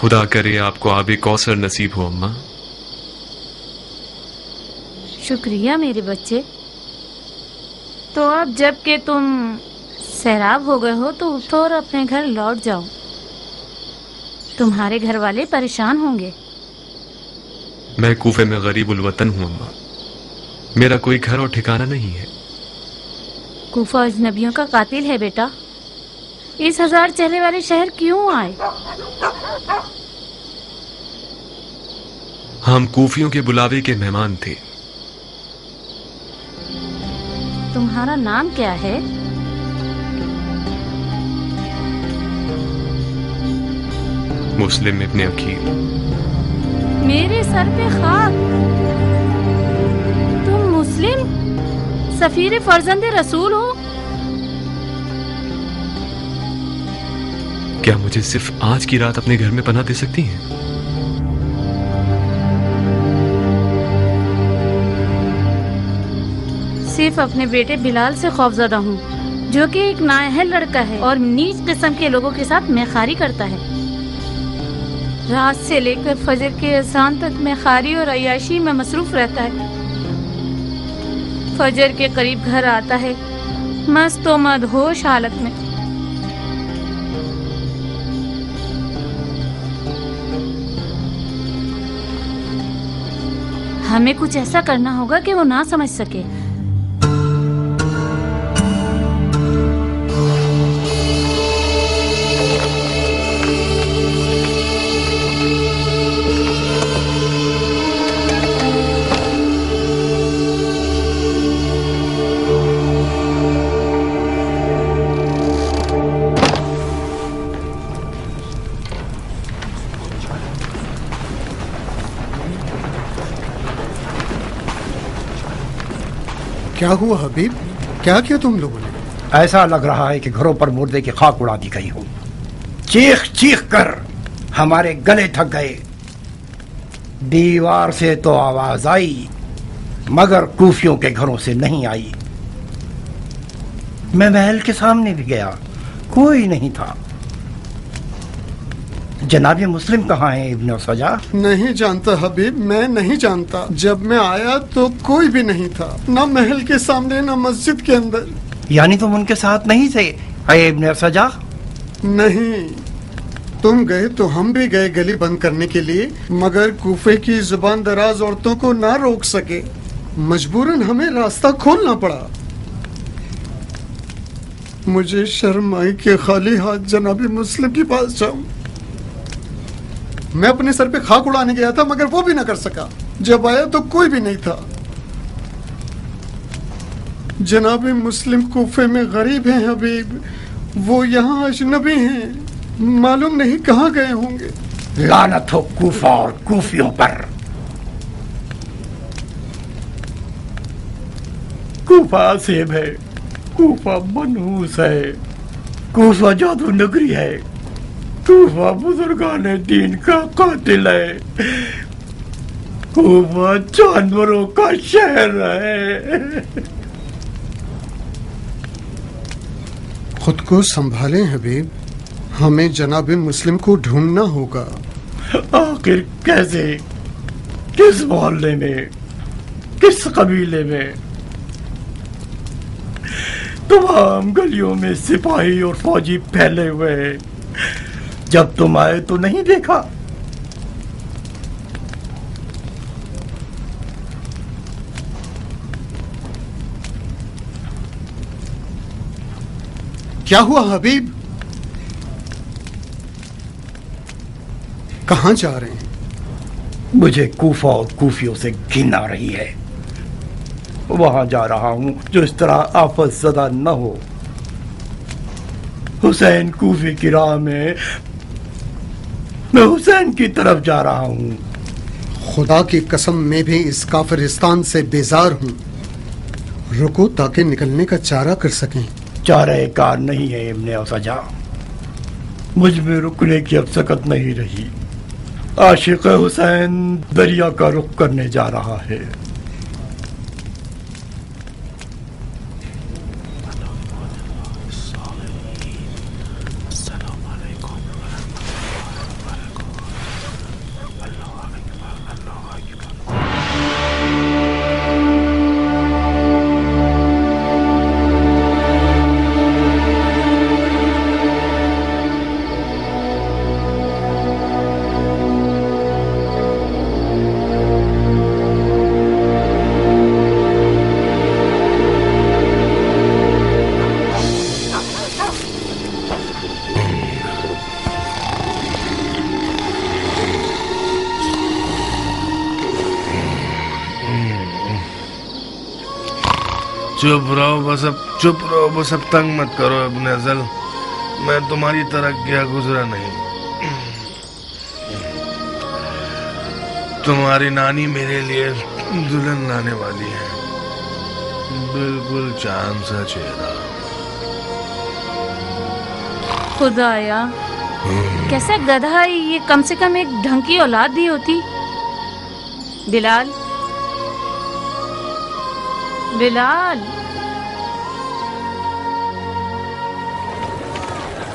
خدا کرے آپ کو آب کوثر نصیب ہو اماں۔ شکریہ میرے بچے۔ تو اب جب کہ تم سیراب ہو گئے ہو تو اٹھو اور اپنے گھر لوٹ جاؤ، تمہارے گھر والے پریشان ہوں گے۔ میں کوفے میں غریب الوطن ہوں اماں، میرا کوئی گھر اور ٹھکانہ نہیں ہے۔ کوفہ اجنبیوں کا قاتل ہے بیٹا، اس 1000 چہرے والے شہر کیوں آئے؟ ہم کوفیوں کے بلاوے کے مہمان تھے۔ تمہارا نام کیا ہے؟ مسلم ابن عقیل۔ میرے سر پہ خاک، تم مسلم سفیر فرزند رسول ہو؟ کیا مجھے صرف آج کی رات اپنے گھر میں پناہ دے سکتی ہیں؟ صرف اپنے بیٹے بلال سے خوفزدہ ہوں، جو کہ ایک نااہل لڑکا ہے اور نیچ قسم کے لوگوں کے ساتھ میخاری کرتا ہے۔ رات سے لے کر فجر کے اذان تک میخاری اور عیاشی میں مصروف رہتا ہے۔ فجر کے قریب گھر آتا ہے مست و مدہوش حالت میں۔ ہمیں کچھ ایسا کرنا ہوگا کہ وہ نہ سمجھ سکے۔ کیا ہوا حبیب؟ کیا کیا تم لوگوں نے؟ ایسا لگ رہا ہے کہ گھروں پر مردے کی خاک اڑا دی گئی ہو۔ چیخ چیخ کر ہمارے گلے تھک گئے۔ دیوار سے تو آواز آئی مگر کوفیوں کے گھروں سے نہیں آئی۔ میں محل کے سامنے بھی گیا، کوئی نہیں تھا۔ جناب مسلم کہاں ہیں ابن سجا؟ نہیں جانتا حبیب، میں نہیں جانتا۔ جب میں آیا تو کوئی بھی نہیں تھا، نہ محل کے سامنے نہ مسجد کے اندر۔ یعنی تم ان کے ساتھ نہیں تھے اے ابن سجا؟ نہیں، تم گئے تو ہم بھی گئے گلی بند کرنے کے لیے، مگر کوفے کی زبان دراز عورتوں کو نہ روک سکے، مجبوراً ہمیں راستہ کھولنا پڑا۔ مجھے شرم آئی کہ خالی ہاتھ جناب مسلم کے پاس جاؤں۔ میں اپنے سر پہ خاک اڑانے گیا تھا مگر وہ بھی نہ کر سکا۔ جب آیا تو کوئی بھی نہیں تھا۔ جناب مسلم کوفے میں غریب ہیں حبیب، وہ یہاں اجنبی ہیں، معلوم نہیں کہاں گئے ہوں گے۔ لعنت ہو کوفہ اور کوفیوں پر۔ کوفہ عصیب ہے، کوفہ منحوس ہے، کوفہ جادو نگری ہے، کوفہ بزرگان دین کا قاتل ہے، کوفہ جانوروں کا شہر ہے۔ خود کو سنبھالیں حبیب، ہمیں جناب مسلم کو ڈھونڈنا ہوگا۔ آخر کیسے؟ کس محلے میں؟ کس قبیلے میں؟ تمام گلیوں میں سپاہی اور فوجی پھیلے ہوئے ہیں، جب تم آئے تو نہیں دیکھا۔ کیا ہوا حبیب؟ کہاں جا رہے ہیں؟ مجھے کوفہ اور کوفیوں سے گھن آ رہی ہے، وہاں جا رہا ہوں جو اس طرح آفت زدہ نہ ہو۔ حسین کوفی کی راہ میں حسین کی طرف جا رہا ہوں۔ خدا کی قسم میں بھی اس کافرستان سے بیزار ہوں، رکو تاکہ نکلنے کا چارہ کر سکیں۔ چارہ کار نہیں ہے ابن سجا، مجھ میں رکنے کی اب سکت نہیں رہی۔ عاشق حسین دریا کا رخ کرنے جا رہا ہے۔ चुप रहो बस अब तंग मत करो इब्ने अज़ल। मैं तुम्हारी तरह क्या गुजरा नहीं। तुम्हारी नानी मेरे लिए दुल्हन लाने वाली है, बिल्कुल चांद सा चेहरा। खुदाया, कैसा गधा है ये, कम से कम एक ढंग की औलाद दी होती। बिलाल, बिलाल।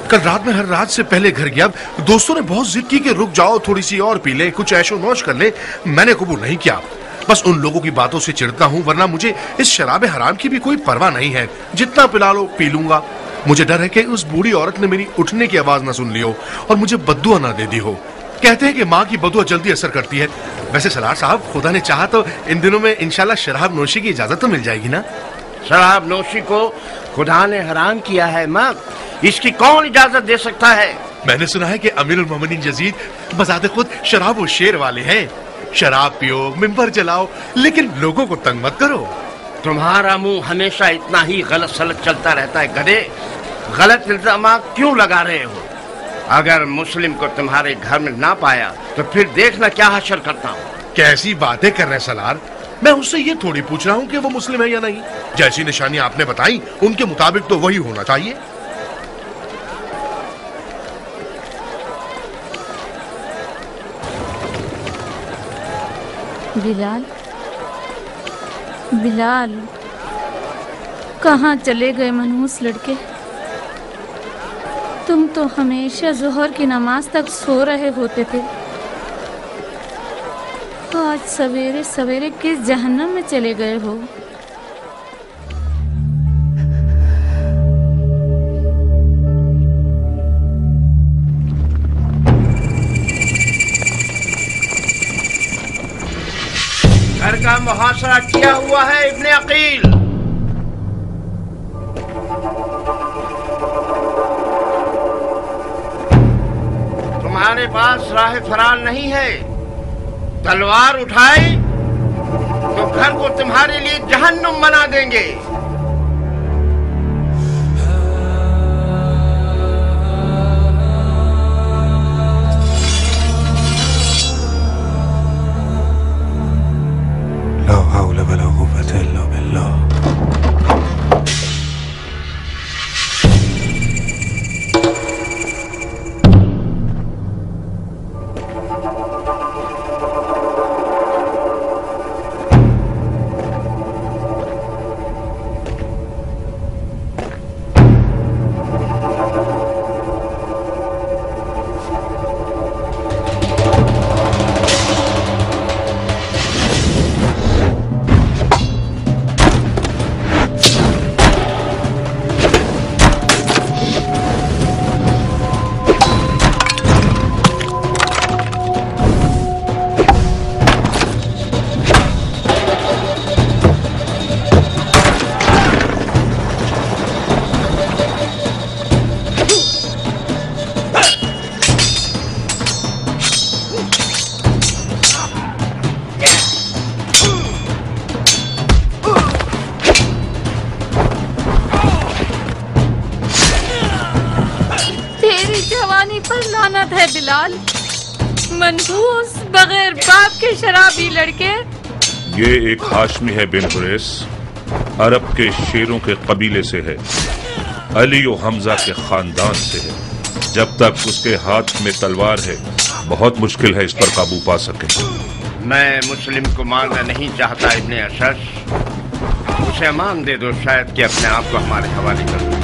कल रात में हर रात से पहले घर गया। दोस्तों ने बहुत जिद की कि रुक जाओ, थोड़ी सी और पी ले, कुछ ऐशो नौश कर ले। मैंने कबूल नहीं किया। बस उन लोगों की बातों से चिढ़ता हूँ, वरना मुझे इस शराब हराम की भी कोई परवाह नहीं है। जितना पिला लो पी लूंगा। मुझे डर है कि उस बूढ़ी औरत ने मेरी उठने की आवाज ना सुन ली हो और मुझे बद्दुआ ना दे दी हो। कहते हैं कि माँ की बद्दुआ जल्दी असर करती है। वैसे सलार साहब, खुदा ने चाहा तो इन दिनों में इंशाल्लाह शराब नोशी की इजाजत तो मिल जाएगी ना? शराब नोशी को खुदा ने हराम किया है माँ, इसकी कौन इजाजत दे सकता है? मैंने सुना है कि अमीरुल मोमिनीन यजीद बजाते खुद शराब और शेर वाले हैं। शराब पियो, मिंबर जलाओ, लेकिन लोगों को तंग मत करो। तुम्हारा मुंह हमेशा इतना ही गलत सलत चलता रहता है गधे। गलत इल्जामात क्यों लगा रहे हो? अगर मुस्लिम को तुम्हारे घर में ना पाया तो फिर देखना क्या हशर करता हूँ। कैसी बातें कर रहे हैं सलार? मैं उससे ये थोड़ी पूछ रहा हूँ कि वो मुस्लिम है या नहीं। जैसी निशानी आपने बताई उनके मुताबिक तो वही होना चाहिए। बिलाल, बिलाल, कहाँ चले गए मनहूस लड़के? तुम तो हमेशा जोहर की नमाज तक सो रहे होते थे। आज सवेरे सवेरे किस जहन्नम में चले गए हो? घर का मुहासरा किया हुआ है इब्ने अकील। तुम्हारे पास राह फरार नहीं है। तलवार उठाई तो घर को तुम्हारे लिए जहन्नुम बना देंगे। ला हौल वला कुव्वता इल्ला बिल्लाह। लानत है बिलाल, मनहूस बगैर बाप के शराबी लड़के। ये एक हाशमी है बिन हुरैस, अरब के शेरों के कबीले से है, अली और हमजा के खानदान से है। जब तक उसके हाथ में तलवार है बहुत मुश्किल है इस पर काबू पा सके। मैं मुस्लिम को मारना नहीं चाहता इब्ने अशश, उसे अमान दे दो, शायद कि अपने आप को हमारे हवाले कर दो।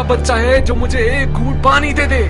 बच्चा है जो मुझे एक घूंट पानी दे दे।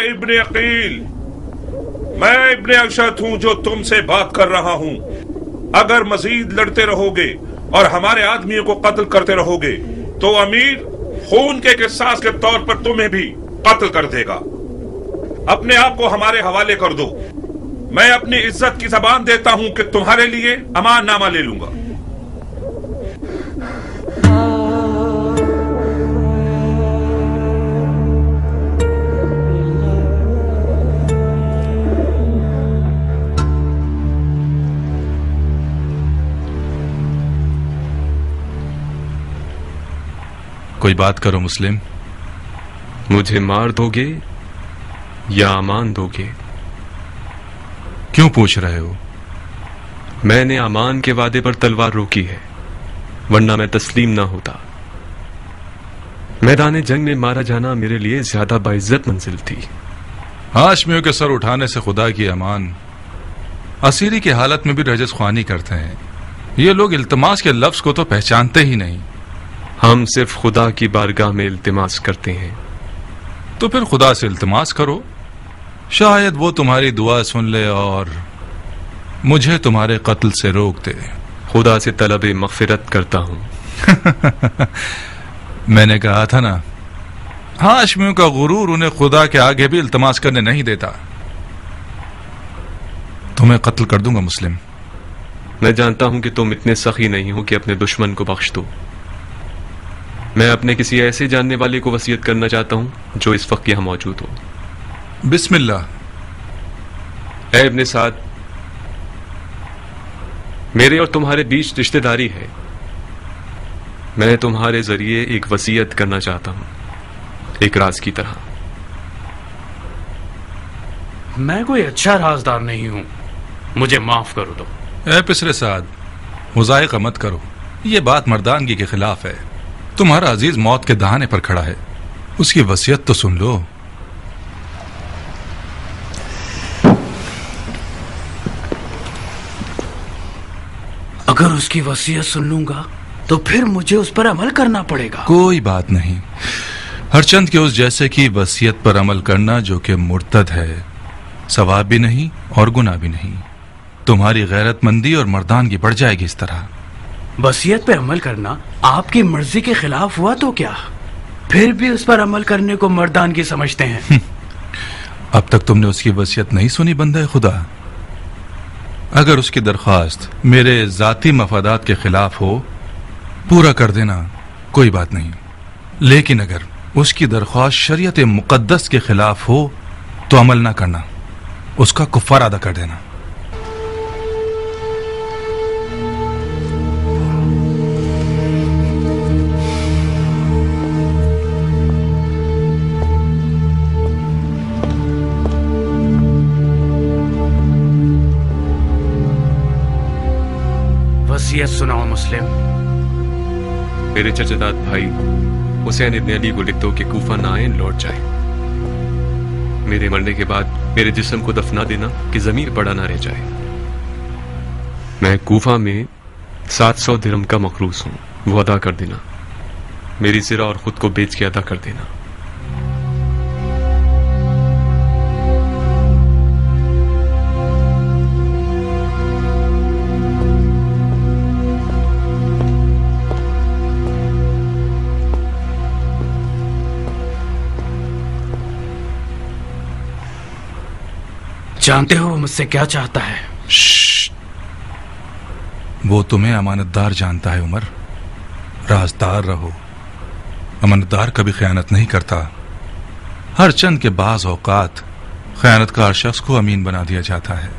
इब्ने अकील, मैं इब्ने अशद हूं जो तुमसे बात कर रहा हूं। अगर मजीद लड़ते रहोगे और हमारे आदमियों को कत्ल करते रहोगे तो अमीर खून के किसास के तौर पर तुम्हें भी कत्ल कर देगा। अपने आप को हमारे हवाले कर दो। मैं अपनी इज्जत की जबान देता हूं कि तुम्हारे लिए अमाननामा ले लूंगा। कोई बात करो मुस्लिम। मुझे मार दोगे या अमान दोगे? क्यों पूछ रहे हो? मैंने अमान के वादे पर तलवार रोकी है, वरना मैं तस्लीम ना होता। मैदान जंग में मारा जाना मेरे लिए ज्यादा बाइज्जत मंजिल थी। हाशमियों के सर उठाने से खुदा की अमान। असीरी की हालत में भी रजस ख्वानी करते हैं। ये लोग इल्तमास के लफ्ज को तो पहचानते ही नहीं। हम सिर्फ खुदा की बारगाह में इल्तिमास करते हैं। तो फिर खुदा से इल्तिमास करो, शायद वो तुम्हारी दुआ सुन ले और मुझे तुम्हारे कत्ल से रोक दे। खुदा से तलब मगफिरत करता हूं। मैंने कहा था ना, हाशमियों का गुरूर उन्हें खुदा के आगे भी इल्तिमास करने नहीं देता। तुम्हें कत्ल कर दूंगा मुस्लिम। मैं जानता हूं कि तुम इतने सखी नहीं हो कि अपने दुश्मन को बख्श दो। मैं अपने किसी ऐसे जानने वाले को वसीयत करना चाहता हूं जो इस वक्त यहां मौजूद हो। बिस्मिल्लाह। ऐ इब्ने साद, मेरे और तुम्हारे बीच रिश्तेदारी है। मैं तुम्हारे जरिए एक वसीयत करना चाहता हूं, एक राज की तरह। मैं कोई अच्छा राजदार नहीं हूं, मुझे माफ करो दो। ऐ पिसरे साद, मुज़ायक़ा मत करो। ये बात मर्दानगी के खिलाफ है। तुम्हारा अजीज मौत के दहाने पर खड़ा है, उसकी वसीयत तो सुन लो। अगर उसकी वसीयत सुन लूंगा तो फिर मुझे उस पर अमल करना पड़ेगा। कोई बात नहीं। हरचंद के उस जैसे की वसीयत पर अमल करना जो कि मुर्तद है, सवाब भी नहीं और गुनाह भी नहीं। तुम्हारी गैरतमंदी और मर्दानगी बढ़ जाएगी इस तरह। वसीयत पे अमल करना आपकी मर्जी के खिलाफ हुआ तो क्या? फिर भी उस पर अमल करने को मर्दानगी समझते हैं। अब तक तुमने उसकी वसीयत नहीं सुनी बंदे खुदा। अगर उसकी दरख्वास्त मेरे जाती मफादात के खिलाफ हो, पूरा कर देना, कोई बात नहीं। लेकिन अगर उसकी दरख्वास्त शरीयत मुकद्दस के खिलाफ हो तो अमल ना करना, उसका कुफ्फार अदा कर देना। वसीयत सुनाओ मुस्लिम। मेरे चचेदाद भाई हुसैन इब्ने अली को लिख दो कि कूफा ना आए, लौट जाए। मेरे मरने के बाद मेरे जिस्म को दफना देना कि जमीन पड़ा ना रह जाए। मैं कूफा में 700 दिरहम का मखरूस हूं, वो अदा कर देना। मेरी सिरा और खुद को बेच के अदा कर देना। जानते हो वो मुझसे क्या चाहता है? वो तुम्हें अमानतदार जानता है उमर। राजदार रहो। अमानतदार कभी खयानत नहीं करता। हर चंद के बाज औकात खयानतकार शख्स को अमीन बना दिया जाता है।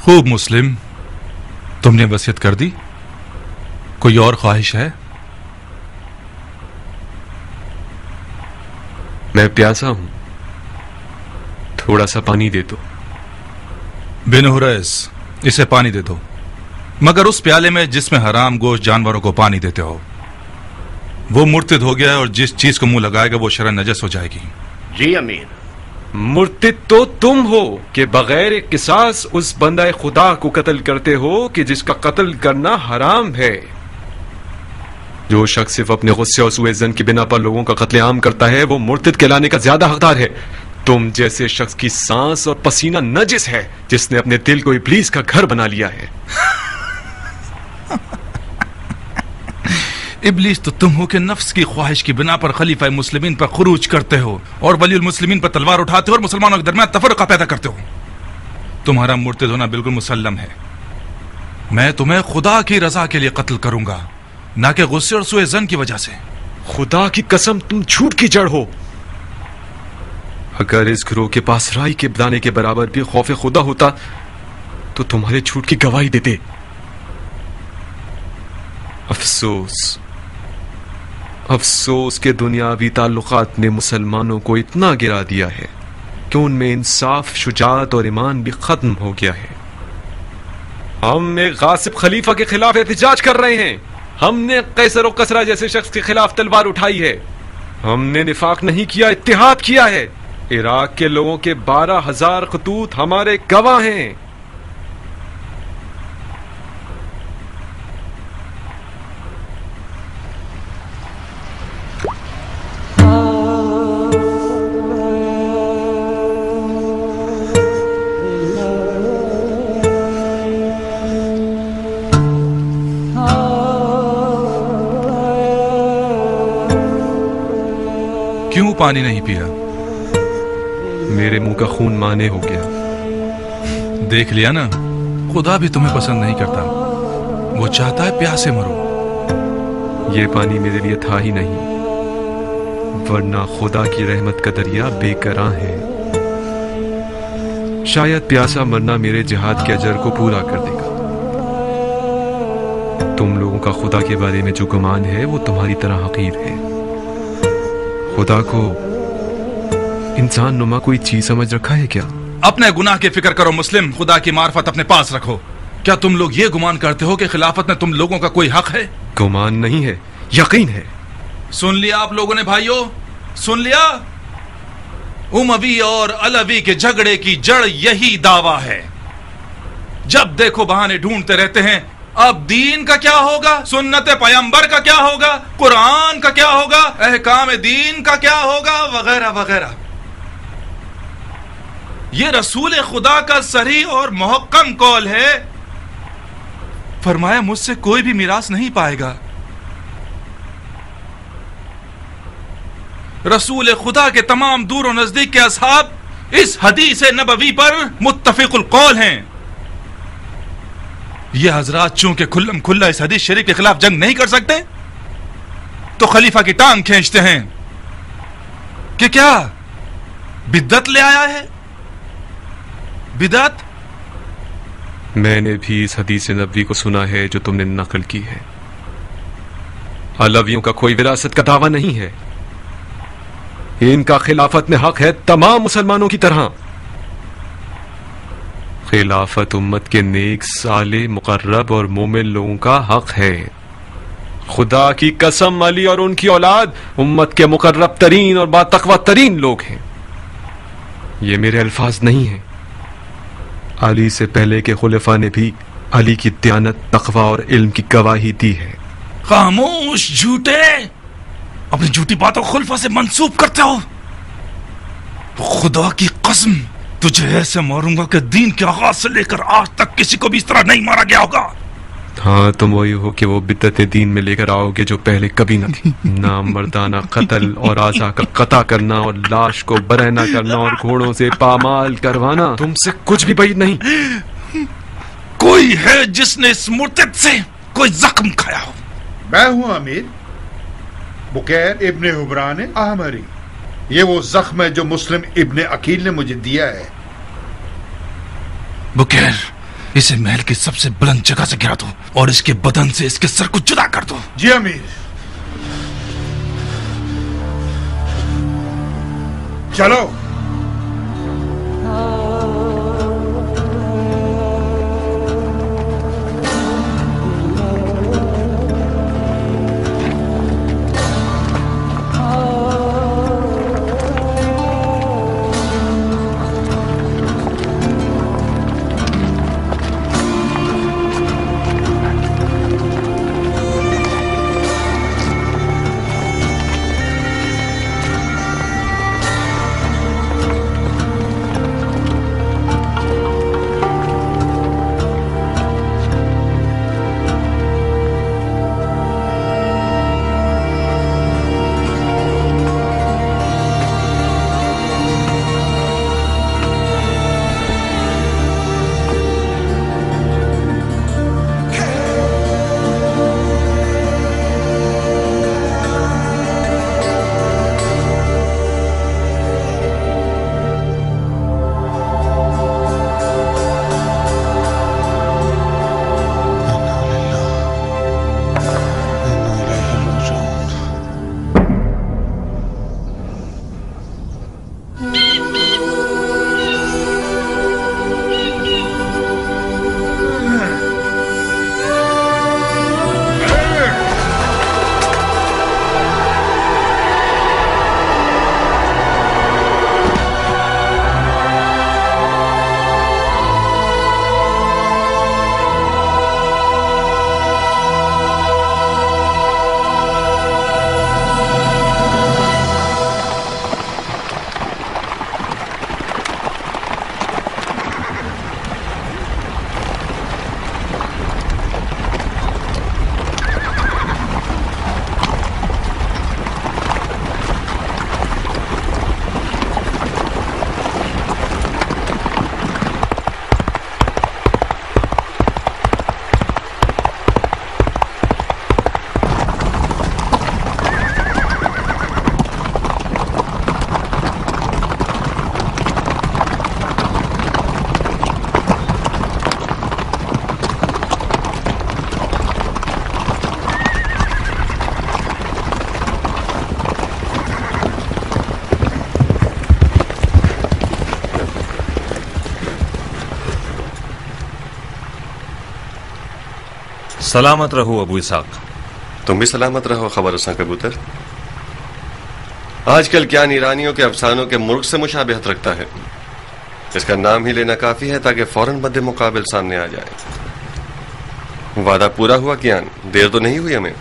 खूब मुस्लिम, तुमने वसीयत कर दी। कोई और ख्वाहिश है? मैं प्यासा हूं, थोड़ा सा पानी दे दो। बिन हुरैस, इसे पानी दे दो, मगर उस प्याले में जिसमें हराम गोश्त जानवरों को पानी देते हो। वो मुर्तिद हो गया है और जिस चीज को मुंह लगाएगा वो शरन नजस हो जाएगी। जी अमीर। मुर्तिद तो तुम हो कि बगैर एक किसास उस बंदा खुदा को कत्ल करते हो कि जिसका कत्ल करना हराम है। जो शख्स सिर्फ अपने गुस्से और सूए ज़न की बिना पर लोगों का कत्लेआम करता है वो मुर्तिद कहलाने का ज्यादा हकदार है। तुम जैसे शख्स की सांस और पसीना नजिस है जिसने अपने दिल को इब्लीस का घर बना लिया है। इब्लीस तो तुम हो कि नफ्स की ख्वाहिश की बिना पर खलीफा मुस्लिमीन पर खुरूज करते हो और वलीउल मुस्लिमीन पर तलवार उठाते हो और मुसलमानों के दरमियान तफरका पैदा करते हो। तुम्हारा मुर्तिद होना बिल्कुल मुसल्लम है। मैं तुम्हें खुदा की रजा के लिए कत्ल करूंगा, ना कि गुस्से और सूए ज़न की वजह से। खुदा की कसम, तुम झूठ की जड़ हो। अगर इस गिरोह के पास राई के दाने के बराबर भी खौफ खुदा होता तो तुम्हारे झूठ की गवाही देते। अफसोस, अफसोस के दुनियावी ताल्लुकात ने मुसलमानों को इतना गिरा दिया है कि उनमें इंसाफ, शुजाअत और ईमान भी खत्म हो गया है। हम एक गासिब खलीफा के खिलाफ एहतिजाज कर रहे हैं। हमने कैसर और कसरा जैसे शख्स के खिलाफ तलवार उठाई है। हमने निफाक नहीं किया, इत्तिहाद किया है। इराक के लोगों के 12,000 खतूत हमारे गवाह हैं। क्यों पानी नहीं पिया? मेरे मुंह का खून माने हो गया। देख लिया ना, खुदा भी तुम्हें पसंद नहीं करता। वो चाहता है प्यासे मरो। ये पानी मेरे लिए था ही नहीं, वरना खुदा की रहमत का दरिया बेकरां है। शायद प्यासा मरना मेरे जिहाद के अजर को पूरा कर देगा। तुम लोगों का खुदा के बारे में जो गुमान है वो तुम्हारी तरह हकीर है। खुदा को इंसान नुमा कोई चीज समझ रखा है क्या? अपने गुनाह की फिक्र करो मुस्लिम, खुदा की मार्फत अपने पास रखो। क्या तुम लोग ये गुमान करते हो कि खिलाफत में तुम लोगों का कोई हक है? गुमान नहीं है, यकीन है। सुन लिया आप लोगों ने भाइयों, सुन लिया? उमवी और अलवी के झगड़े की जड़ यही दावा है। जब देखो बहाने ढूंढते रहते हैं। अब दीन का क्या होगा, सुन्नत पैगंबर का क्या होगा, कुरान का क्या होगा, अहकाम दीन का क्या होगा, वगैरह वगैरह। ये रसूल खुदा का सही और मुहक्कम कौल है। फरमाया मुझसे कोई भी मिरास नहीं पाएगा। रसूल खुदा के तमाम दूर और नजदीक के असहाब इस हदीस नबवी पर मुत्तफिकुल कौल हैं। ये हजरात चूंकि खुल्लम खुल्ला इस हदीस शरीफ के खिलाफ जंग नहीं कर सकते तो खलीफा की टांग खींचते हैं कि क्या बिद्दत ले आया है। बिदअत? मैंने भी इस हदीस नबवी को सुना है जो तुमने नकल की है। अलवियों का कोई विरासत का दावा नहीं है। इनका खिलाफत में हक है तमाम मुसलमानों की तरह। खिलाफत उम्मत के नेक, साले, मुकर्रब और मोमिन लोगों का हक है। खुदा की कसम, अली और उनकी औलाद उम्मत के मुकर्रब तरीन और बातकवा तरीन लोग हैं। ये मेरे अल्फाज नहीं हैं। अली से पहले के खुलफा ने भी अली की दयानत, तकवा और इल्म की गवाही दी है। खामोश झूठे, अपनी झूठी बातों खुलफा से मंसूब करते हो। खुदा की कसम, तुझे ऐसे मारूंगा कि दीन के आगाज से लेकर आज तक किसी को भी इस तरह नहीं मारा गया होगा। हाँ, तुम वही हो कि वो बिद्दत दीन में लेकर आओगे जो पहले कभी न थी। नाम मर्दाना कत्ल और आज़ा का कता करना और लाश को बरहना करना और घोड़ों से पामाल करवाना तुमसे कुछ भी بعید नहीं। कोई है जिसने इस मुर्तद से कोई जख्म खाया हो? मैं हूं अमीर, बुकैर इब्ने हुबरान अहमरी। ये वो जख्म है जो मुस्लिम इब्ने अकील ने मुझे दिया है। बुकैर, इसे महल की सबसे बुलंद जगह से गिरा दो और इसके बदन से इसके सर को जुदा कर दो। जी अमीर। चलो। सलामत रहो अबू इसाक। तुम भी सलामत रहो खबरसा कबूतर। आजकल ज्ञान ईरानियों के अफसानों के मुल्क से मुशाबिहत रखता है। इसका नाम ही लेना काफी है ताकि फौरन मद्दे मुकाबिल सामने आ जाए। वादा पूरा हुआ ज्ञान, देर तो नहीं हुई हमें।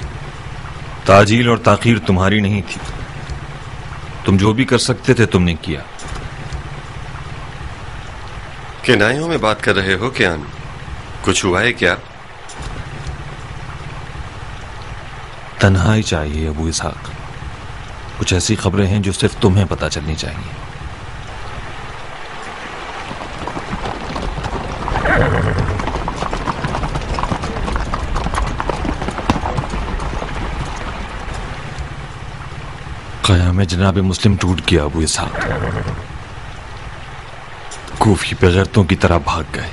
ताजील और ताखीर तुम्हारी नहीं थी, तुम जो भी कर सकते थे तुमने किया। किनायों में बात कर रहे हो ज्ञान, कुछ हुआ है क्या? तन्हाई चाहिए अबू इसाक। कुछ ऐसी खबरें हैं जो सिर्फ तुम्हें पता चलनी चाहिए। क़याम जनाब मुस्लिम टूट गया अबू इसाक। कूफी बेगैरतों की तरह भाग गए।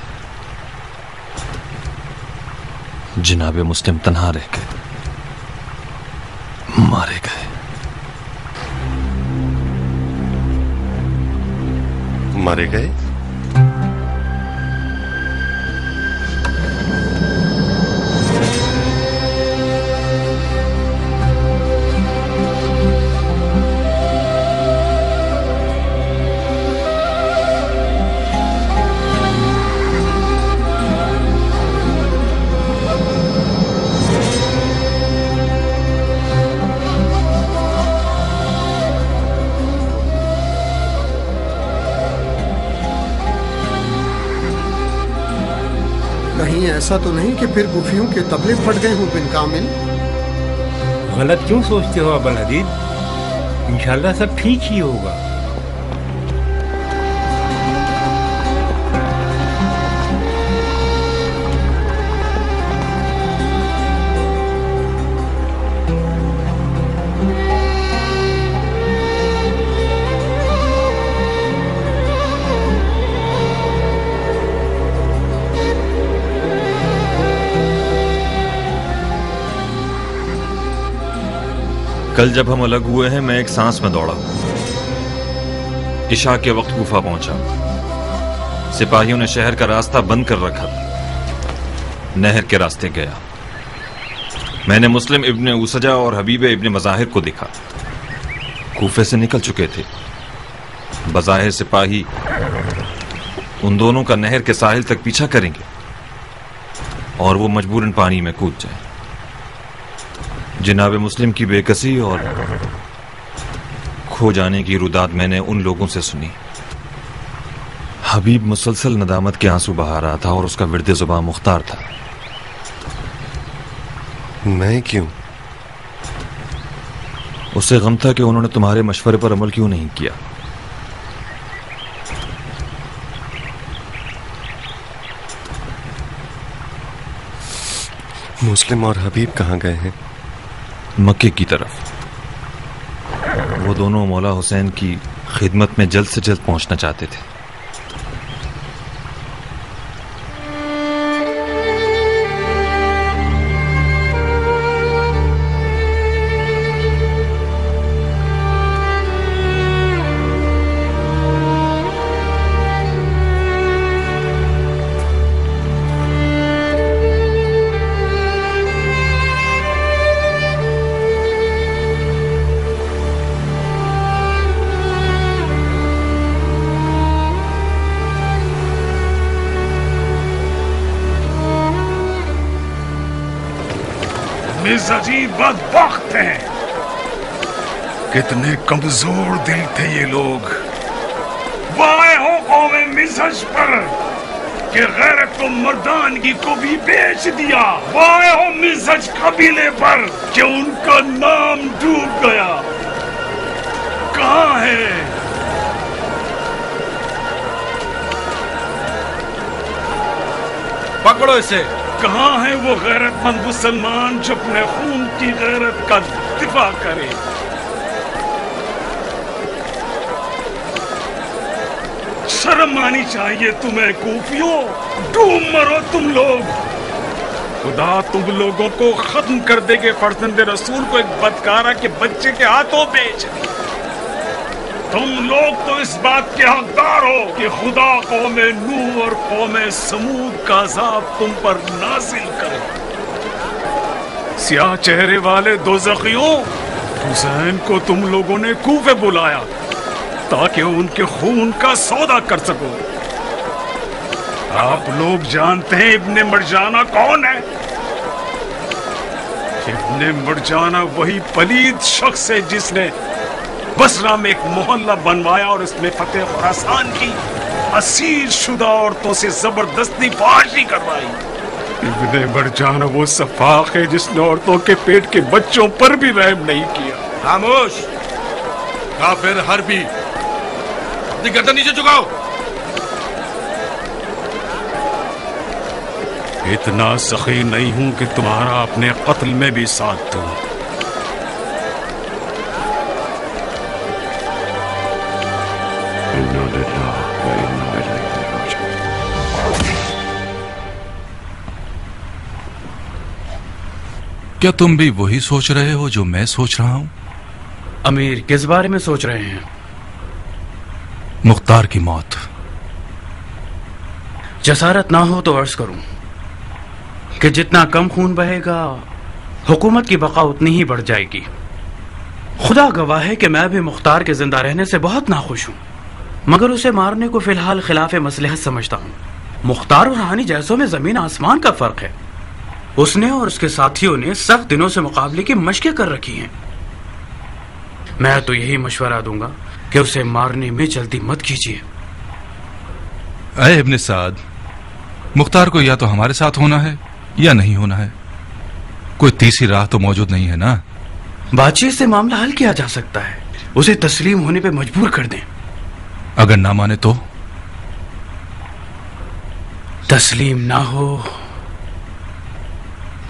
जनाब मुस्लिम तन्हा रह गए, मारे गए। मारे गए? ऐसा तो नहीं कि फिर कुफियों के तबले फट गए हों बिन कामिल? गलत क्यों सोचते हो अबुल हदीद? इंशाल्लाह सब ठीक ही होगा। कल जब हम अलग हुए हैं मैं एक सांस में दौड़ा। इशा के वक्त कूफा पहुंचा। सिपाहियों ने शहर का रास्ता बंद कर रखा था। नहर के रास्ते गया। मैंने मुस्लिम इब्ने उसजा और हबीब इब्ने मज़ाहिर को देखा। कूफे से निकल चुके थे। बज़ाहिर सिपाही उन दोनों का नहर के साहिल तक पीछा करेंगे और वो मजबूरन पानी में कूद जाए। जनाब मुस्लिम की बेकसी और खो जाने की रुदाद मैंने उन लोगों से सुनी। हबीब मुसलसल नदामत के आंसू बहा रहा था और उसका विर्द ज़ुबान मुख्तार था। मैं क्यों? उसे गम था कि उन्होंने तुम्हारे मशवरे पर अमल क्यों नहीं किया। मुस्लिम और हबीब कहाँ गए हैं? मक्के की तरफ। वो दोनों मौला हुसैन की खिदमत में जल्द से जल्द पहुंचना चाहते थे। अजीब बदबख्त हैं। कितने कमजोर दिल थे ये लोग। वाहे हो कौमे मिज़हज पर कि गैरत और मर्दानगी को भी बेच दिया। वाहे हो मिज़हज कबीले पर कि उनका नाम डूब गया। कहाँ है? पकड़ो इसे। कहाँ है वो गैरतमंद मुसलमान जो अपने खून की गैरत का दिफा करे? शर्म आनी चाहिए तुम्हें कूफियों। डूब मरो तुम लोग। खुदा तुम लोगों को खत्म कर देंगे। फर्जंद रसूल को एक बदकारा के बच्चे के हाथों बेच दिया। तुम लोग तो इस बात के हकदार हो कि खुदा कौमे नूह और कौमे समूद का अज़ाब तुम पर नाज़िल करे। स्याह चेहरे वाले दोज़खियों, हुसैन को तुम लोगों ने कूफे बुलाया ताकि उनके खून का सौदा कर सको। आप लोग जानते हैं इब्ने मरजाना कौन है? इब्ने मरजाना वही पलीद शख्स है जिसने बसरा में एक मोहल्ला बनवाया और इसमें फतेह खुरासान की असीर शुदा औरतों से जबरदस्ती फाशी करवाई। इब्ने मरजाना वो सफाक है जिसने औरतों के पेट के बच्चों पर भी रहम नहीं किया। खामोश काफिर हरबी, अपनी गर्दन नीचे झुकाओ। इतना सखी नहीं हूं कि तुम्हारा अपने कत्ल में भी साथ दूं। क्या तुम भी वही सोच रहे हो जो मैं सोच रहा हूं? अमीर, किस बारे में सोच रहे हैं? मुख्तार की मौत। जसारत ना हो तो अर्ज करूं कि जितना कम खून बहेगा हुकूमत की बका उतनी ही बढ़ जाएगी। खुदा गवाह है कि मैं भी मुख्तार के जिंदा रहने से बहुत नाखुश हूं, मगर उसे मारने को फिलहाल खिलाफ मसलहत समझता हूं। मुख्तार और हानि जैसों में जमीन आसमान का फर्क है। उसने और उसके साथियों ने सख्त दिनों से मुकाबले की मशकें कर रखी हैं। मैं तो यही मशवरा दूंगा कि उसे मारने में जल्दी मत कीजिए। अय इब्ने साद, मुख्तार को या तो हमारे साथ होना है या नहीं होना है, कोई तीसरी राह तो मौजूद नहीं है ना। बातचीत से मामला हल किया जा सकता है, उसे तस्लीम होने पे मजबूर कर दें। अगर ना माने तो? तस्लीम ना हो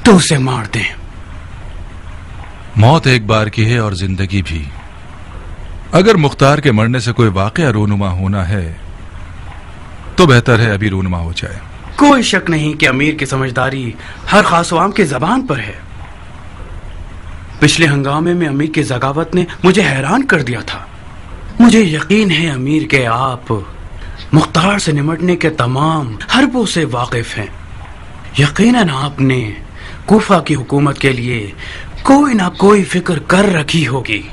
तो उसे मार दें। मौत एक बार की है और जिंदगी भी। अगर मुख्तार के मरने से कोई वाकया रूनुमा होना है तो बेहतर है अभी रूनुमा हो जाए। कोई शक नहीं कि अमीर की समझदारी हर खास अवाम की जबान पर है। पिछले हंगामे में अमीर की ज़गावत ने मुझे हैरान कर दिया था। मुझे यकीन है अमीर के आप मुख्तार से निमटने के तमाम हरबों से वाकिफ हैं। यकीनन आपने कूफा की हुकूमत के लिए कोई ना कोई फिक्र कर रखी होगी।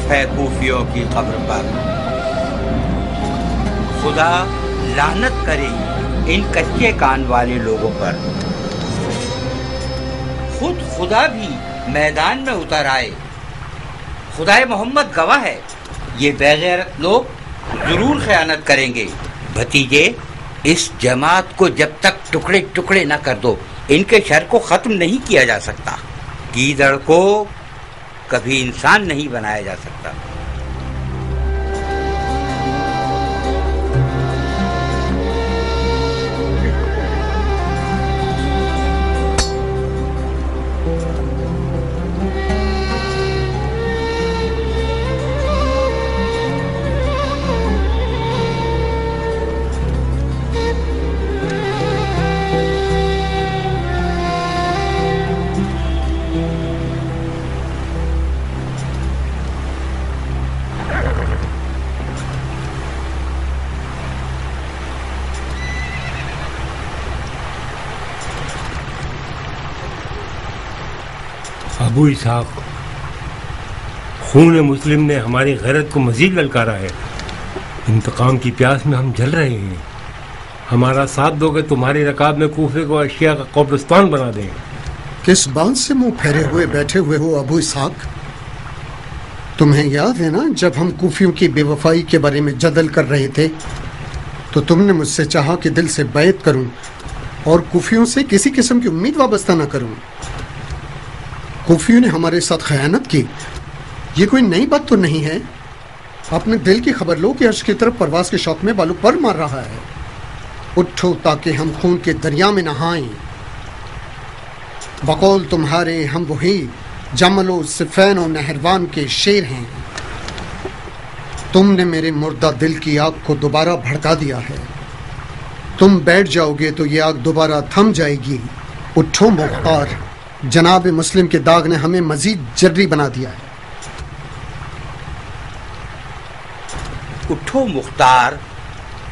है कूफियों की कब्र पर। खुदा लानत करे इन कच्चे कान वाले लोगों पर। खुद खुदा भी मैदान में उतर आए। खुदाए मोहम्मद गवाह है, ये बेगैरत लोग जरूर खयानत करेंगे। भतीजे, इस जमात को जब तक टुकड़े टुकड़े न कर दो, इनके शर को खत्म नहीं किया जा सकता। गीदड़ को कभी इंसान नहीं बनाया जा सकता। अबू इसहाक, खून मुस्लिम ने हमारी गैरत को मजीद ललकारा है। इंतकाम की प्यास में हम जल रहे हैं। हमारा साथ दोगे तुम्हारी रकाब में कूफे को अशिया का कब्रिस्तान बना देंगे। किस बात से मुंह फेरे हुए बैठे हुए हो अबू इसहाक? तुम्हें याद है ना, जब हम कूफियों की बेवफाई के बारे में जदल कर रहे थे तो तुमने मुझसे चाहा कि दिल से बैत करूं और कूफियों से किसी किस्म की उम्मीद वाबस्ता न करूं। कूफियों ने हमारे साथ खयानत की, ये कोई नई बात तो नहीं है। अपने दिल की खबर लो कि अर्श की तरफ परवाज के शौक में बालू पर मार रहा है। उठो ताकि हम खून के दरिया में नहाएं। बकौल तुम्हारे हम वही जमलो सिफैन और नहरवान के शेर हैं। तुमने मेरे मुर्दा दिल की आग को दोबारा भड़का दिया है। तुम बैठ जाओगे तो ये आग दोबारा थम जाएगी। उठो मुख्तार, जनाब मुस्लिम के दाग ने हमें मजीद जर्री बना दिया है। उठो मुख्तार,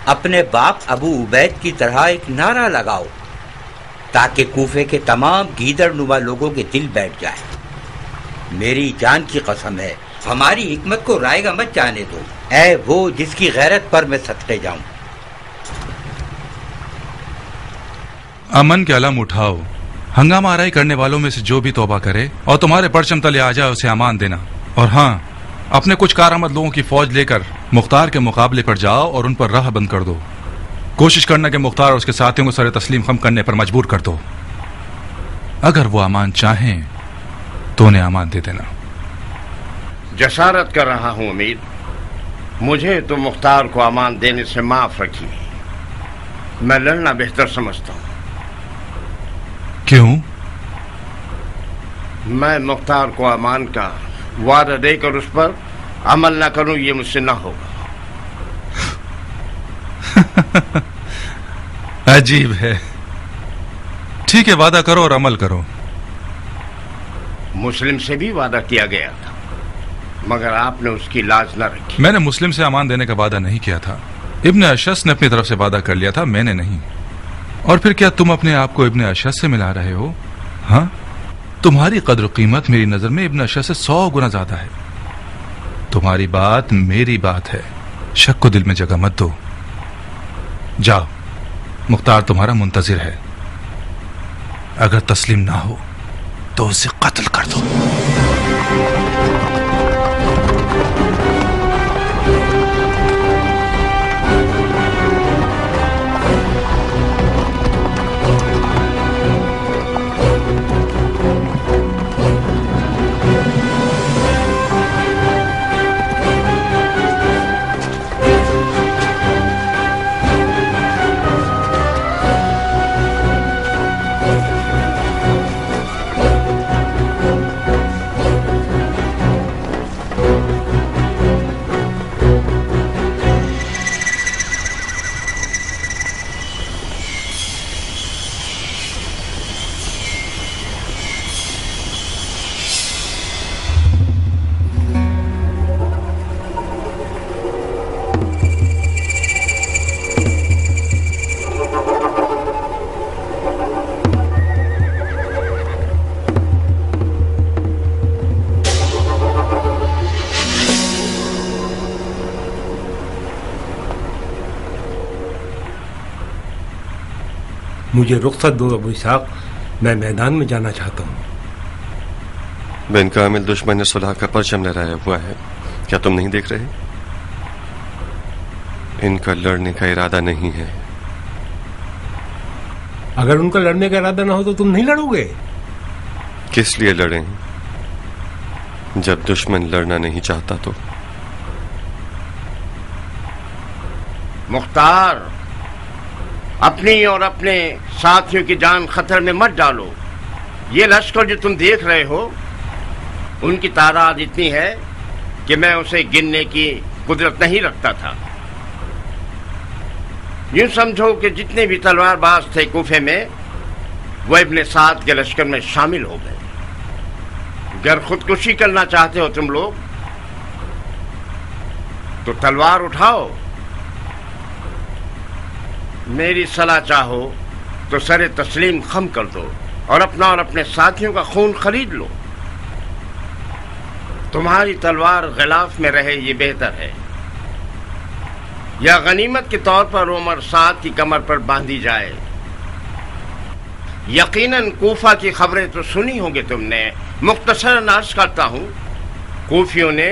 अपने बाप अबू उबैद की तरह एक नारा लगाओ ताकि कूफे के तमाम गीदड़ नुमा लोगों के दिल बैठ जाए। मेरी जान की कसम है, हमारी हिकमत को रायगा मत जाने दो। ऐ वो जिसकी गैरत पर मैं सदके जाऊं। अमन के अलम उठाओ। हंगामा आराई करने वालों में से जो भी तौबा करे और तुम्हारे परचम तले आ जाए उसे अमान देना। और हाँ, अपने कुछ कारआमद लोगों की फौज लेकर मुख्तार के मुकाबले पर जाओ और उन पर राह बंद कर दो। कोशिश करना कि मुख्तार और उसके साथियों को सर तस्लीम खम करने पर मजबूर कर दो। अगर वो अमान चाहें तो उन्हें अमान दे देना। जसारत कर रहा हूं अमीर, मुझे तो मुख्तार को अमान देने से माफ रखिए। मैं लड़ना बेहतर समझता हूं। क्यों? मैं मुख्तार को अमान का वादा देकर उस पर अमल ना करूं, ये मुझसे ना होगा। अजीब है। ठीक है, वादा करो और अमल करो। मुस्लिम से भी वादा किया गया था, मगर आपने उसकी लाज न रखी। मैंने मुस्लिम से अमान देने का वादा नहीं किया था। इब्ने अशस ने अपनी तरफ से वादा कर लिया था, मैंने नहीं। और फिर क्या तुम अपने आप को इब्ने अशस से मिला रहे हो? हाँ, तुम्हारी कद्र कीमत मेरी नजर में इब्न अशर से 100 गुना ज्यादा है। तुम्हारी बात मेरी बात है, शक को दिल में जगह मत दो। जाओ, मुख्तार तुम्हारा मुंतजिर है। अगर तस्लीम ना हो तो उसे कत्ल कर दो। मुझे रुख्सत दो अबू इसहाक, मैं मैदान में जाना चाहता हूँ। बिन कामिल दुश्मन ने सुलह का परचम लहराया हुआ है, क्या तुम नहीं देख रहे? इनका लड़ने का इरादा नहीं है। अगर उनका लड़ने का इरादा ना हो तो तुम नहीं लड़ोगे? किस लिए लड़ें जब दुश्मन लड़ना नहीं चाहता तो? मुख्तार, अपनी और अपने साथियों की जान खतरे में मत डालो। ये लश्कर जो तुम देख रहे हो, उनकी तादाद इतनी है कि मैं उसे गिनने की कुदरत नहीं रखता था। यूं समझो कि जितने भी तलवारबाज थे कूफे में, वो इब्ने साद के लश्कर में शामिल हो गए। अगर खुदकुशी करना चाहते हो तुम लोग तो तलवार उठाओ, मेरी सलाह चाहो तो सरे तस्लीम खम कर दो और अपना और अपने साथियों का खून खरीद लो। तुम्हारी तलवार गिलाफ में रहे ये बेहतर है, या गनीमत के तौर पर उमर साद की कमर पर बांधी जाए। यकीनन कूफा की खबरें तो सुनी होंगी तुमने। मुख्तसरन अर्ज करता हूं, कूफियों ने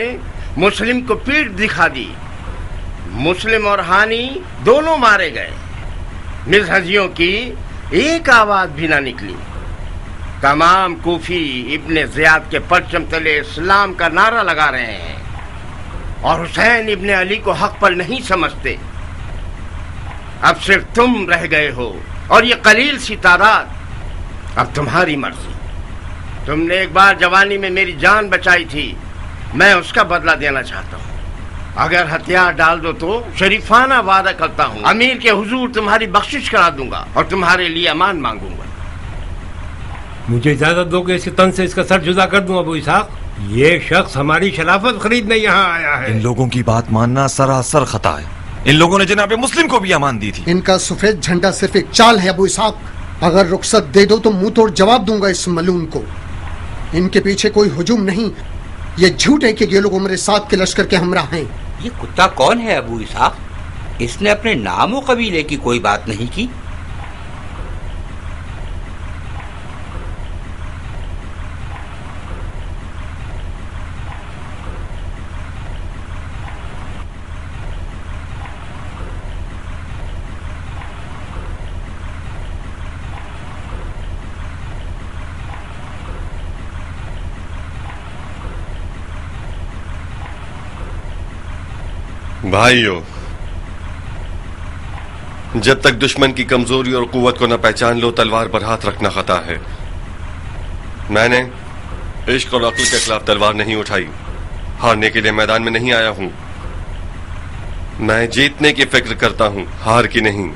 मुस्लिम को पीठ दिखा दी। मुस्लिम और हानी दोनों मारे गए। मिज़हजियों की एक आवाज भी ना निकली। तमाम कूफी इब्ने ज़ियाद के परचम तले इस्लाम का नारा लगा रहे हैं और हुसैन इब्ने अली को हक पर नहीं समझते। अब सिर्फ तुम रह गए हो और ये कलील सी तादाद। अब तुम्हारी मर्जी। तुमने एक बार जवानी में मेरी जान बचाई थी, मैं उसका बदला देना चाहता हूँ। अगर हथियार डाल दो तो शरीफाना वादा करता हूँ अमीर के हुजूर तुम्हारी बख्शिश करा दूंगा और तुम्हारे लिए अमान मांगूंगा। मुझे इजाजत दो कि इस तन से इसका सर जुदा कर दूं अबू इसहाक। ये शख्स हमारी शराफत खरीदने यहाँ आया है। इन लोगों की बात मानना सरासर खता है। इन लोगों ने जनाब मुस्लिम को भी अमान दी थी। इनका सफेद झंडा सिर्फ एक चाल है अबू इसहाक। अगर रुखसत दे दो तो मुंह तोड़ जवाब दूंगा इस मलून को। इनके पीछे कोई हुजूम नहीं, ये झूठ है कि ये लोग उमर साद के लश्कर के हमरा हैं। ये कुत्ता कौन है अबू इसहाक? इसने अपने नाम और कबीले की कोई बात नहीं की। भाइयों, जब तक दुश्मन की कमजोरी और कुव्वत को न पहचान लो, तलवार पर हाथ रखना खता है। मैंने इश्क और अक्ल के खिलाफ तलवार नहीं उठाई। हारने के लिए मैदान में नहीं आया हूं। मैं जीतने की फिक्र करता हूं, हार की नहीं।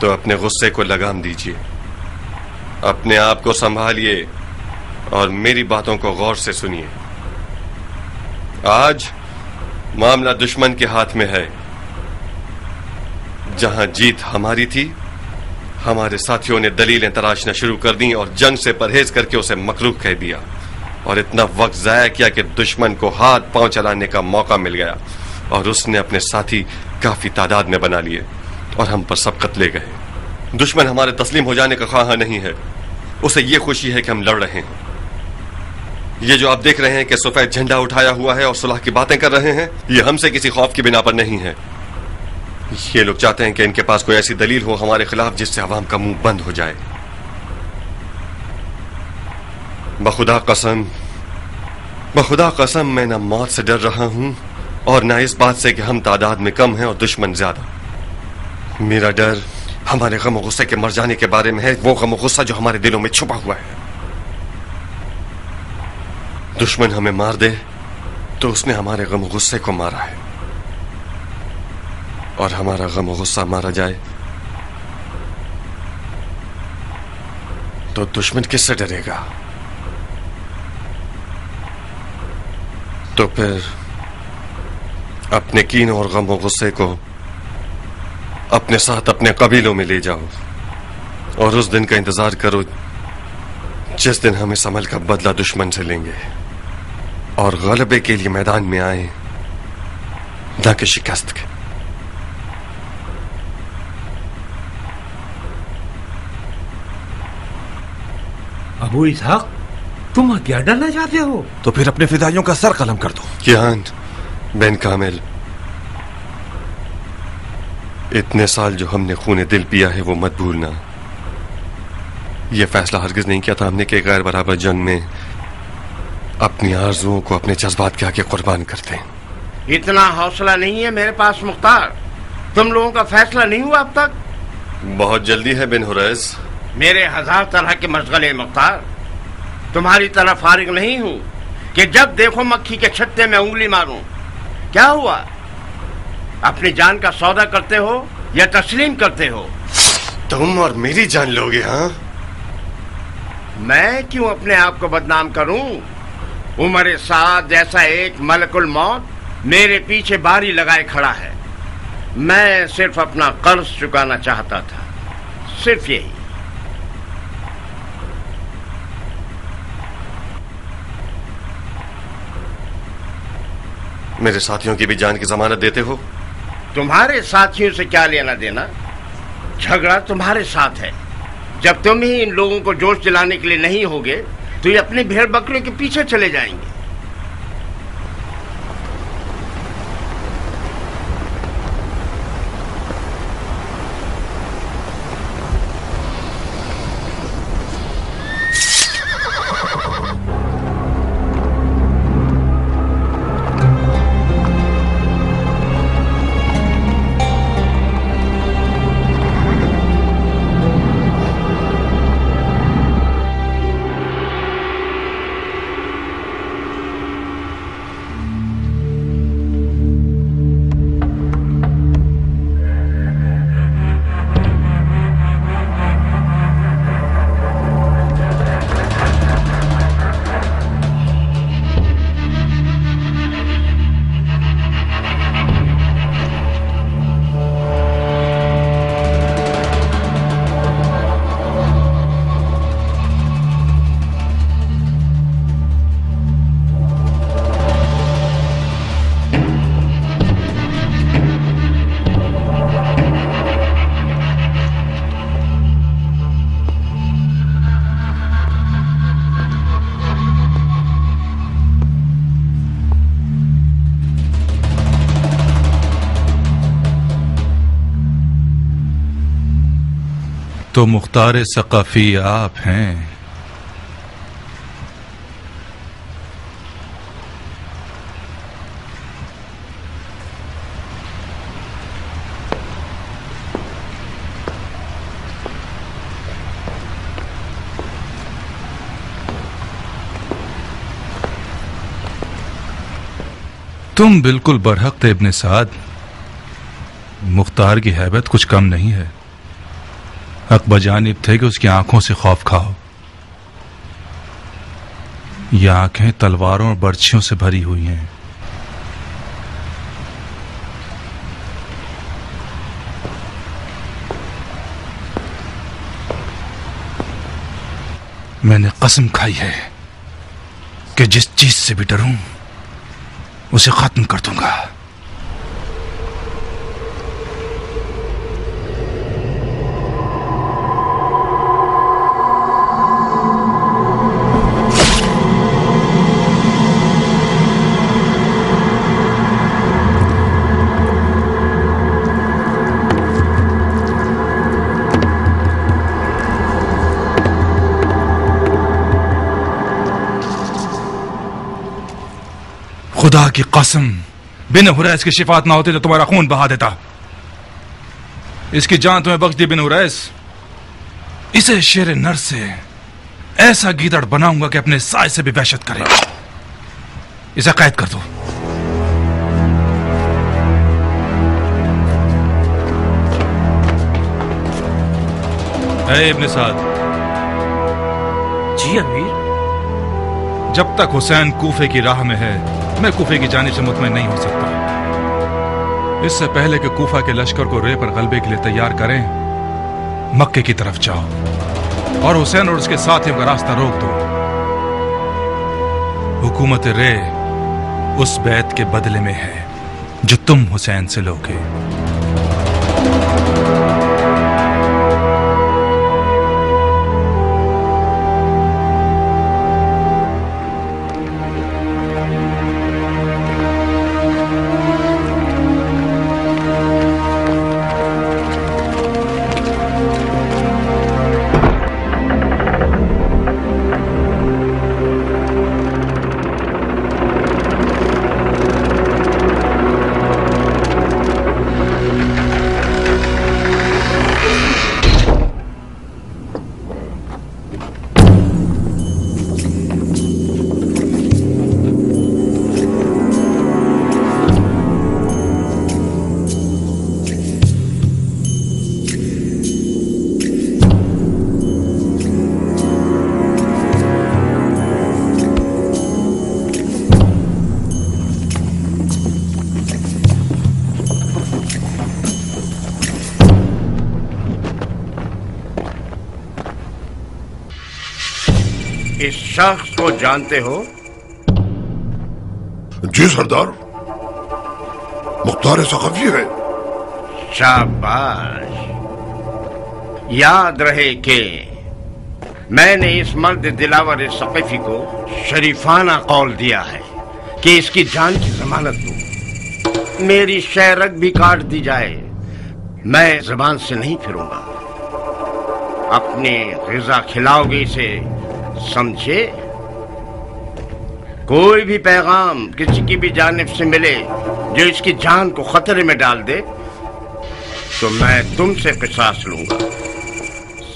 तो अपने गुस्से को लगाम दीजिए, अपने आप को संभालिए और मेरी बातों को गौर से सुनिए। आज मामला दुश्मन के हाथ में है। जहां जीत हमारी थी, हमारे साथियों ने दलीलें तराशना शुरू कर दी और जंग से परहेज करके उसे मकरूह कह दिया और इतना वक्त जाया किया कि दुश्मन को हाथ पांव चलाने का मौका मिल गया और उसने अपने साथी काफी तादाद में बना लिए और हम पर सबकत ले गए। दुश्मन हमारे तस्लीम हो जाने का ख्वाह नहीं है, उसे ये खुशी है कि हम लड़ रहे हैं। ये जो आप देख रहे हैं कि सफेद झंडा उठाया हुआ है और सुलह की बातें कर रहे हैं, ये हमसे किसी खौफ की बिना पर नहीं है। ये लोग चाहते हैं कि इनके पास कोई ऐसी दलील हो हमारे खिलाफ जिससे अवाम का मुंह बंद हो जाए। बखुदा कसम मैं न मौत से डर रहा हूं और न इस बात से कि हम तादाद में कम हैं और दुश्मन ज्यादा। मेरा डर हमारे गम और गुस्से के मर जाने के बारे में है, वो गम और गुस्सा जो हमारे दिलों में छुपा हुआ है। दुश्मन हमें मार दे तो उसने हमारे गम और गुस्से को मारा है, और हमारा गम और गुस्सा मारा जाए तो दुश्मन किससे डरेगा? तो फिर अपने कीन और गम और गुस्से को अपने साथ अपने कबीलों में ले जाओ और उस दिन का इंतजार करो जिस दिन हम इस अमल का बदला दुश्मन से लेंगे और गलबे के लिए मैदान में आए, न कि शिकस्त के। अबू इसहाक, तुम क्या डरना चाहते हो? तो फिर अपने फिदाइयों का सर कलम कर दो। कियान बिन कामिल, इतने साल जो हमने खूने दिल पिया है वो मत भूलना। ये फैसला हरगिज नहीं किया था हमने कि गैर बराबर जंग में अपनी आरजुओं को अपने जज्बात के आगे कुर्बान करते हैं। इतना हौसला नहीं है मेरे पास मुख्तार। तुम लोगों का फैसला नहीं हुआ अब तक? बहुत जल्दी है बिन हुरैस। मेरे 1000 तरह के मशगले मुख्तार, तुम्हारी तरह फारिग नहीं हूं कि जब देखो मक्खी के छत्ते में उंगली मारूं। क्या हुआ? अपनी जान का सौदा करते हो या तस्लीम करते हो? तुम और मेरी जान लोगे? हाँ, मैं क्यों अपने आप को बदनाम करूं? उमर साद जैसा एक मलकुल मौत मेरे पीछे बारी लगाए खड़ा है। मैं सिर्फ अपना कर्ज चुकाना चाहता था, सिर्फ यही। मेरे साथियों की भी जान की जमानत देते हो? तुम्हारे साथियों से क्या लेना देना? झगड़ा तुम्हारे साथ है। जब तुम ही इन लोगों को जोश दिलाने के लिए नहीं होगे तो ये अपने भेड़ बकरियों के पीछे चले जाएंगे। तो मुख्तार सकाफी आप हैं। तुम बिल्कुल बरहक थे इब्ने साद। मुख्तार की हैबत कुछ कम नहीं है। हक बजानिब थे कि उसकी आंखों से खौफ खाओ। ये आंखें तलवारों और बर्छियों से भरी हुई हैं। मैंने कसम खाई है कि जिस चीज से भी डरूं उसे खत्म कर दूंगा। खुदा की कसम, बिन हुरैस की शिफात ना होती तो तुम्हारा खून बहा देता। इसकी जान तुम्हें बख्श दी बिन हुरैस। इसे शेर नर से ऐसा गीदड़ बनाऊंगा कि अपने साय से भी वहशत करे। इसे कैद कर दो। ऐ इब्न साद। जी अमीर। जब तक हुसैन कूफे की राह में है मैं कूफे की जानिब से मुतमईन नहीं हो सकता। इससे पहले कि कूफा के लश्कर को रे पर गलबे के लिए तैयार करें, मक्के की तरफ जाओ और हुसैन और उसके साथियों का रास्ता रोक दो। हुकूमत रे उस बैत के बदले में है जो तुम हुसैन से लोगे। इस शख्स को जानते हो? जी सरदार, मुख्तार सक़फ़ी है। शाबाश। याद रहे कि मैंने इस मर्द दिलावर सक़फ़ी को शरीफाना कौल दिया है कि इसकी जान की जमानत दूं। मेरी शहरक भी काट दी जाए, मैं ज़बान से नहीं फिरूंगा। अपने ग़िज़ा खिलाओगे इसे, समझे? कोई भी पैगाम किसी की भी जानिब से मिले जो इसकी जान को खतरे में डाल दे तो मैं तुमसे क़िसास लूंगा।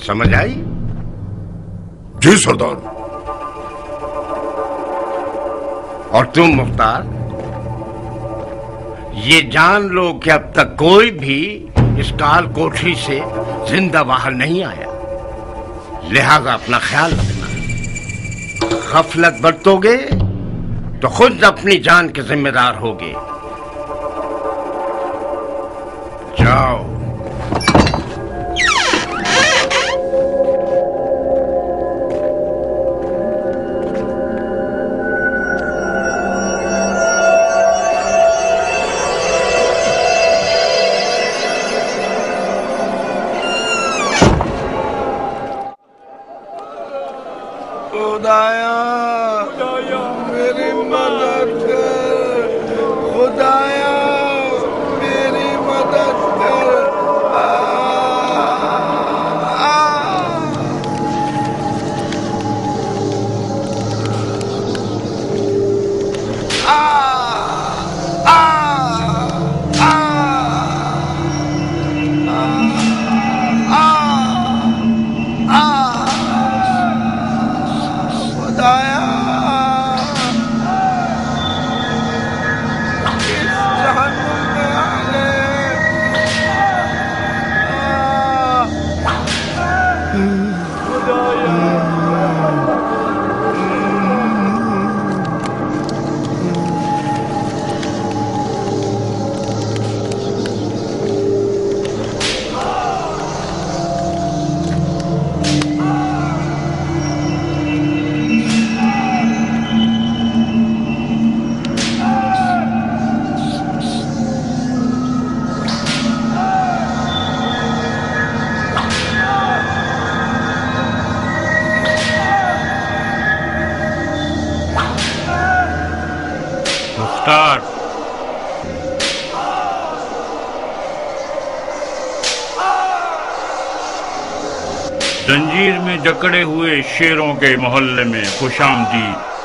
समझ आई? जी सरदार। और तुम मुख्तार, ये जान लो कि अब तक कोई भी इस काल कोठरी से जिंदा बाहर नहीं आया, लिहाजा अपना ख्याल रखना। गफलत बरतोगे तो खुद अपनी जान के जिम्मेदार होगे। जाओ। खुदाया मेरी मदद कर, खुदाया मेरी मदद कर। زنجیر میں جکڑے ہوئے شیروں کے محلے میں خوش آمدید۔